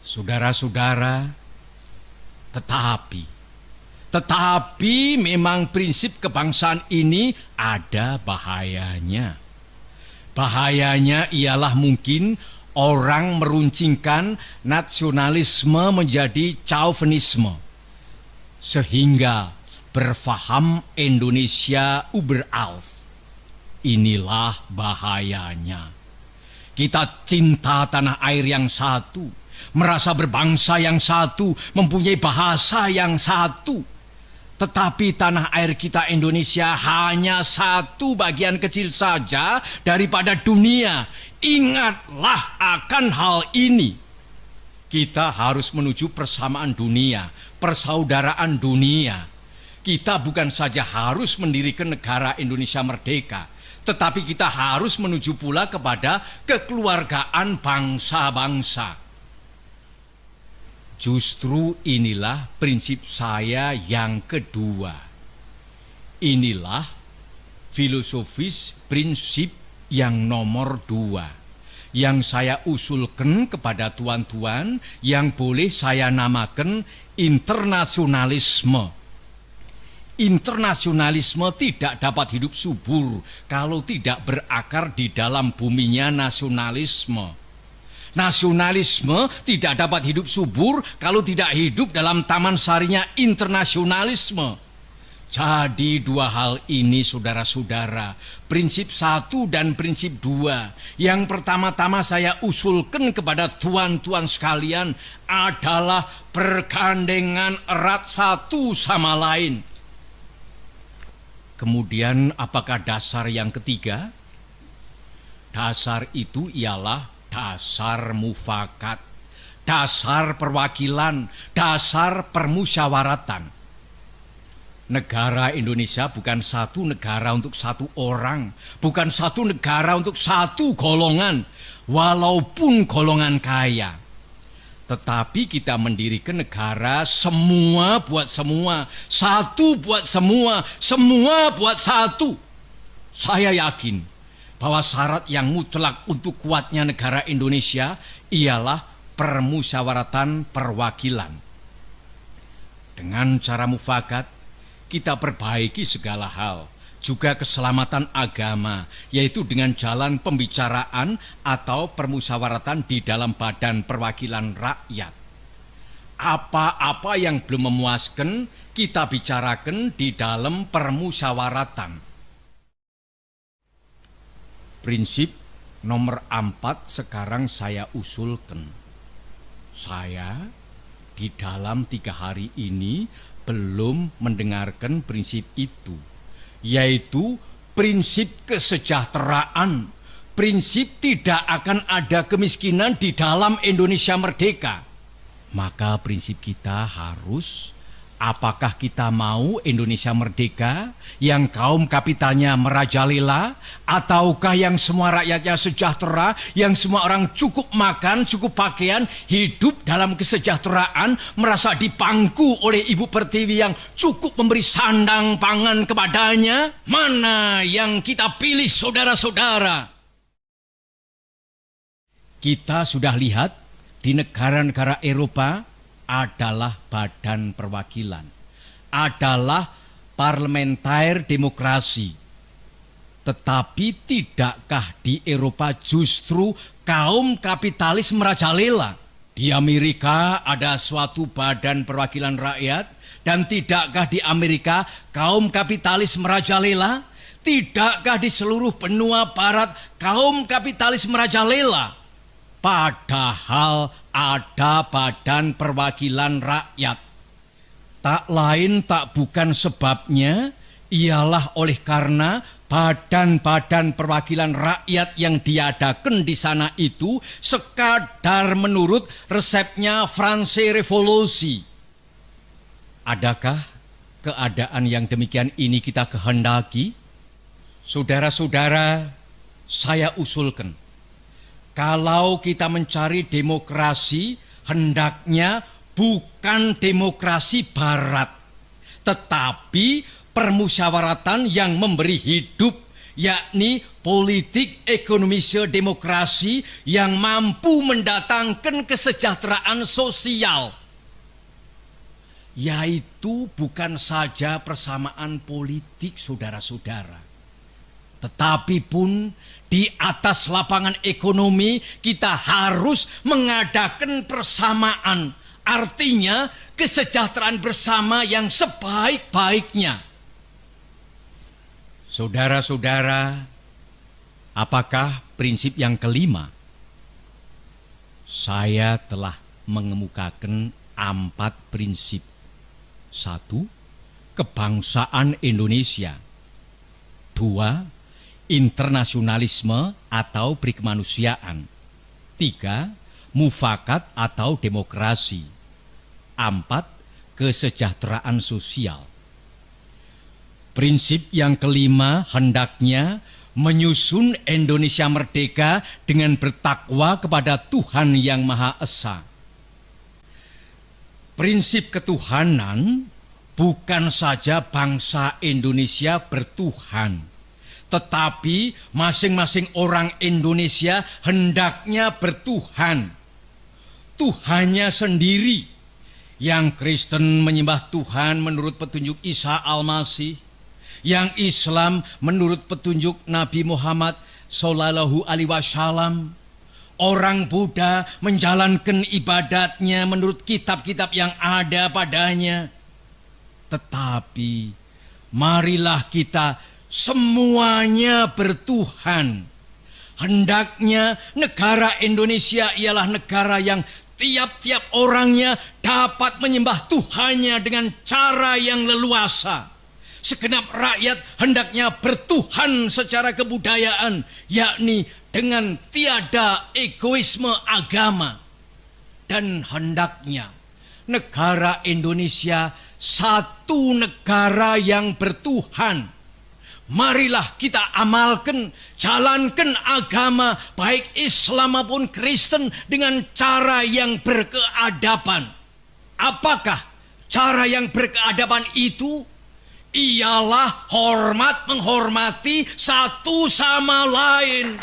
Saudara-saudara, tetapi memang prinsip kebangsaan ini ada bahayanya. Bahayanya ialah mungkin orang meruncingkan nasionalisme menjadi chauvinisme, sehingga berfaham Indonesia überall. Inilah bahayanya. Kita cinta tanah air yang satu, merasa berbangsa yang satu, mempunyai bahasa yang satu. Tetapi tanah air kita Indonesia hanya satu bagian kecil saja daripada dunia. Ingatlah akan hal ini. Kita harus menuju persamaan dunia, persaudaraan dunia. Kita bukan saja harus mendirikan negara Indonesia merdeka, tetapi kita harus menuju pula kepada kekeluargaan bangsa-bangsa. Justru inilah prinsip saya yang kedua. Inilah filosofis prinsip yang nomor 2 yang saya usulkan kepada tuan-tuan, yang boleh saya namakan internasionalisme. Internasionalisme tidak dapat hidup subur kalau tidak berakar di dalam buminya nasionalisme. Nasionalisme tidak dapat hidup subur kalau tidak hidup dalam taman sarinya internasionalisme. Jadi dua hal ini, saudara-saudara, prinsip 1 dan prinsip 2, yang pertama-tama saya usulkan kepada tuan-tuan sekalian adalah bergandengan erat satu sama lain. Kemudian apakah dasar yang ketiga? Dasar itu ialah dasar mufakat, dasar perwakilan, dasar permusyawaratan. Negara Indonesia bukan satu negara untuk satu orang, bukan satu negara untuk satu golongan, walaupun golongan kaya. Tetapi kita mendirikan negara semua buat semua, satu buat semua, semua buat satu. Saya yakin bahwa syarat yang mutlak untuk kuatnya negara Indonesia ialah permusyawaratan perwakilan. Dengan cara mufakat, kita perbaiki segala hal, juga keselamatan agama, yaitu dengan jalan pembicaraan atau permusyawaratan di dalam badan perwakilan rakyat. Apa-apa yang belum memuaskan, kita bicarakan di dalam permusyawaratan. Prinsip nomor 4 sekarang saya usulkan. Saya di dalam 3 hari ini belum mendengarkan prinsip itu, yaitu prinsip kesejahteraan, prinsip tidak akan ada kemiskinan di dalam Indonesia merdeka. Maka prinsip kita harus, apakah kita mau Indonesia merdeka yang kaum kapitalnya merajalela, ataukah yang semua rakyatnya sejahtera, yang semua orang cukup makan, cukup pakaian, hidup dalam kesejahteraan, merasa dipangku oleh Ibu Pertiwi yang cukup memberi sandang pangan kepadanya? Mana yang kita pilih, saudara-saudara? Kita sudah lihat di negara-negara Eropa adalah badan perwakilan, adalah parlementer demokrasi. Tetapi tidakkah di Eropa justru kaum kapitalis merajalela? Di Amerika ada suatu badan perwakilan rakyat, dan tidakkah di Amerika kaum kapitalis merajalela? Tidakkah di seluruh benua barat kaum kapitalis merajalela? Padahal ada badan perwakilan rakyat. Tak lain tak bukan sebabnya ialah oleh karena badan-badan perwakilan rakyat yang diadakan di sana itu sekadar menurut resepnya Franse Revolusi. Adakah keadaan yang demikian ini kita kehendaki? Saudara-saudara, saya usulkan, kalau kita mencari demokrasi, hendaknya bukan demokrasi barat, tetapi permusyawaratan yang memberi hidup, yakni politik ekonomi demokrasi yang mampu mendatangkan kesejahteraan sosial, yaitu bukan saja persamaan politik, saudara-saudara, tetapi pun di atas lapangan ekonomi kita harus mengadakan persamaan, artinya kesejahteraan bersama yang sebaik-baiknya. Saudara-saudara, apakah prinsip yang kelima? Saya telah mengemukakan 4 prinsip. 1. Kebangsaan Indonesia. 2. Internasionalisme atau berkemanusiaan. 3. Mufakat atau demokrasi. 4. Kesejahteraan sosial. Prinsip yang kelima hendaknya menyusun Indonesia merdeka dengan bertakwa kepada Tuhan Yang Maha Esa. Prinsip ketuhanan bukan saja bangsa Indonesia bertuhan, tetapi masing-masing orang Indonesia hendaknya bertuhan. Tuhannya sendiri. Yang Kristen menyembah Tuhan menurut petunjuk Isa Al-Masih, yang Islam menurut petunjuk Nabi Muhammad Sallallahu Alaihi Wasallam. Orang Buddha menjalankan ibadatnya menurut kitab-kitab yang ada padanya. Tetapi marilah kita semuanya bertuhan. Hendaknya negara Indonesia ialah negara yang tiap-tiap orangnya dapat menyembah Tuhannya dengan cara yang leluasa. Segenap rakyat hendaknya bertuhan secara kebudayaan, yakni dengan tiada egoisme agama. Dan hendaknya negara Indonesia satu negara yang bertuhan. Marilah kita amalkan, jalankan agama baik Islam maupun Kristen dengan cara yang berkeadaban. Apakah cara yang berkeadaban itu? Ialah hormat menghormati satu sama lain.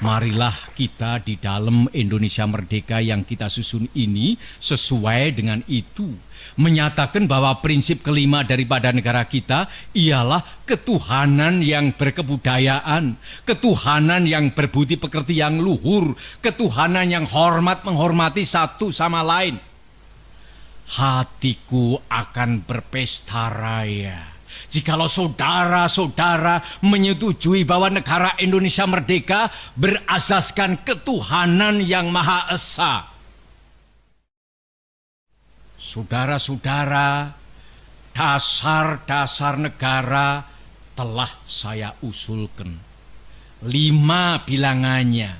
Marilah kita di dalam Indonesia merdeka yang kita susun ini sesuai dengan itu. Menyatakan bahwa prinsip kelima daripada negara kita ialah ketuhanan yang berkebudayaan, ketuhanan yang berbudi pekerti yang luhur, ketuhanan yang hormat menghormati satu sama lain. Hatiku akan berpesta raya jikalau saudara-saudara menyetujui bahwa negara Indonesia merdeka berasaskan ketuhanan yang Maha Esa. Saudara-saudara, dasar-dasar negara telah saya usulkan. 5 bilangannya.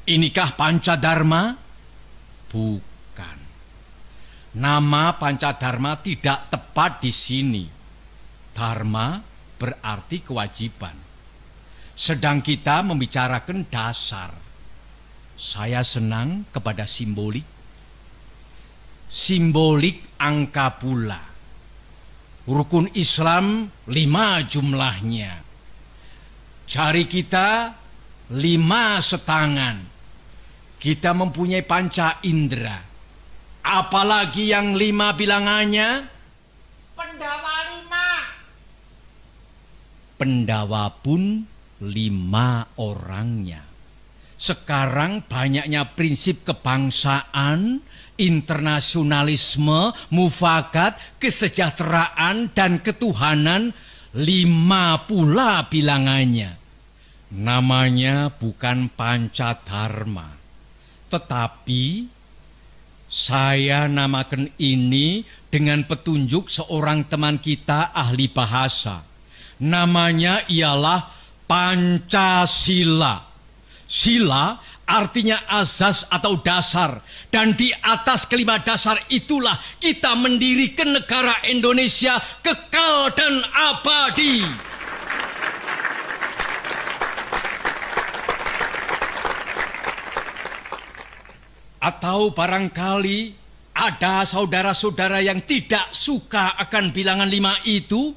Inikah Pancadharma? Bukan. Nama Pancadharma tidak tepat di sini. Dharma berarti kewajiban. Sedang kita membicarakan dasar. Saya senang kepada simbolik. Simbolik angka pula. Rukun Islam 5 jumlahnya. Jari kita 5 setangan. Kita mempunyai panca indera. Apalagi yang 5 bilangannya? Pendawa 5. Pendawa pun 5 orangnya. Sekarang banyaknya prinsip kebangsaan, internasionalisme, mufakat, kesejahteraan, dan ketuhanan, 5 pula bilangannya. Namanya bukan Pancadharma, tetapi saya namakan ini dengan petunjuk seorang teman kita ahli bahasa. Namanya ialah Pancasila. Sila artinya asas atau dasar. Dan di atas kelima dasar itulah kita mendirikan negara Indonesia kekal dan abadi. Atau barangkali ada saudara-saudara yang tidak suka akan bilangan 5 itu?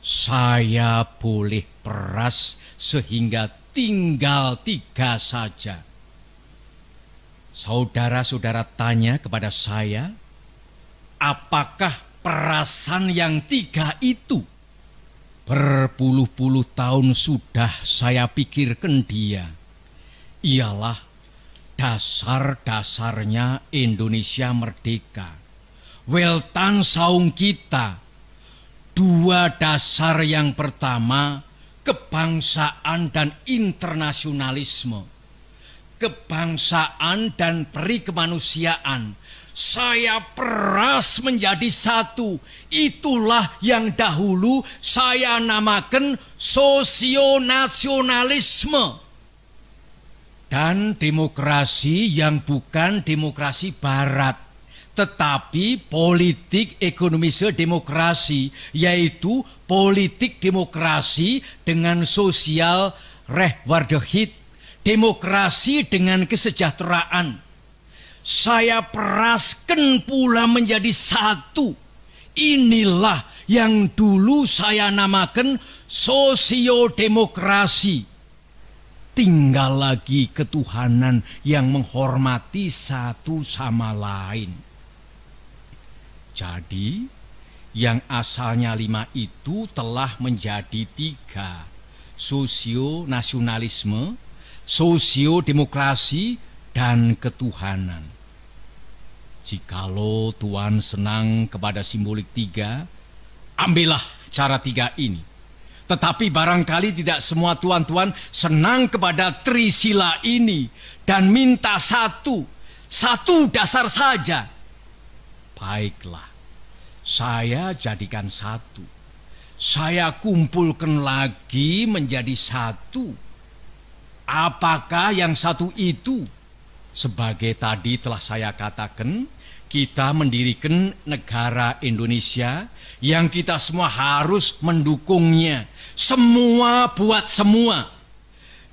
Saya boleh peras sehingga tinggal 3 saja. Saudara-saudara tanya kepada saya, apakah perasan yang 3 itu? Berpuluh-puluh tahun sudah saya pikirkan dia. Ialah dasar-dasarnya Indonesia merdeka. Weltan saung kita. 2 dasar yang pertama, kebangsaan dan internasionalisme. Kebangsaan dan perikemanusiaan. Saya peras menjadi 1. Itulah yang dahulu saya namakan sosionasionalisme. Dan demokrasi yang bukan demokrasi barat, tetapi politik ekonomisme demokrasi, yaitu politik demokrasi dengan sosial rechtvaardigheid, demokrasi dengan kesejahteraan. Saya peraskan pula menjadi 1. Inilah yang dulu saya namakan sosiodemokrasi. Tinggal lagi ketuhanan yang menghormati satu sama lain. Jadi, yang asalnya 5 itu telah menjadi 3. Sosionasionalisme, sosiodemokrasi, dan ketuhanan. Jikalau Tuhan senang kepada simbolik 3, ambillah cara 3 ini. Tetapi barangkali tidak semua tuan-tuan senang kepada trisila ini dan minta 1 dasar saja. Baiklah, saya jadikan 1. Saya kumpulkan lagi menjadi 1. Apakah yang 1 itu? Sebagai tadi telah saya katakan, kita mendirikan negara Indonesia yang kita semua harus mendukungnya. Semua buat semua.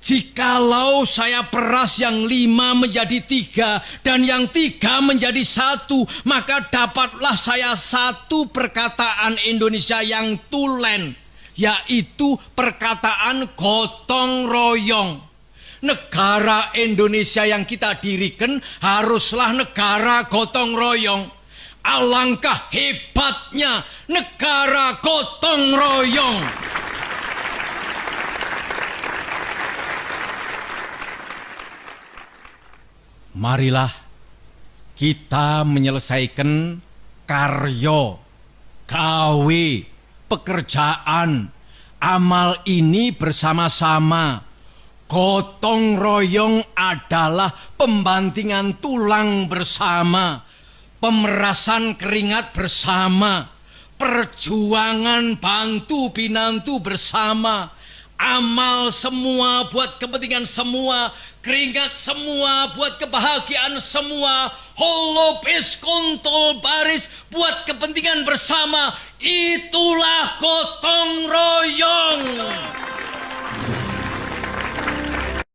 Jikalau saya peras yang 5 menjadi 3 dan yang 3 menjadi 1, maka dapatlah saya 1 perkataan Indonesia yang tulen, yaitu perkataan gotong royong. Negara Indonesia yang kita dirikan haruslah negara gotong royong. Alangkah hebatnya negara gotong royong. Marilah kita menyelesaikan karya, gawe, pekerjaan, amal ini bersama-sama. Gotong royong adalah pembantingan tulang bersama, pemerasan keringat bersama, perjuangan bantu pinantu bersama, amal semua buat kepentingan semua, keringat semua buat kebahagiaan semua, holopis kontol baris buat kepentingan bersama. Itulah gotong royong.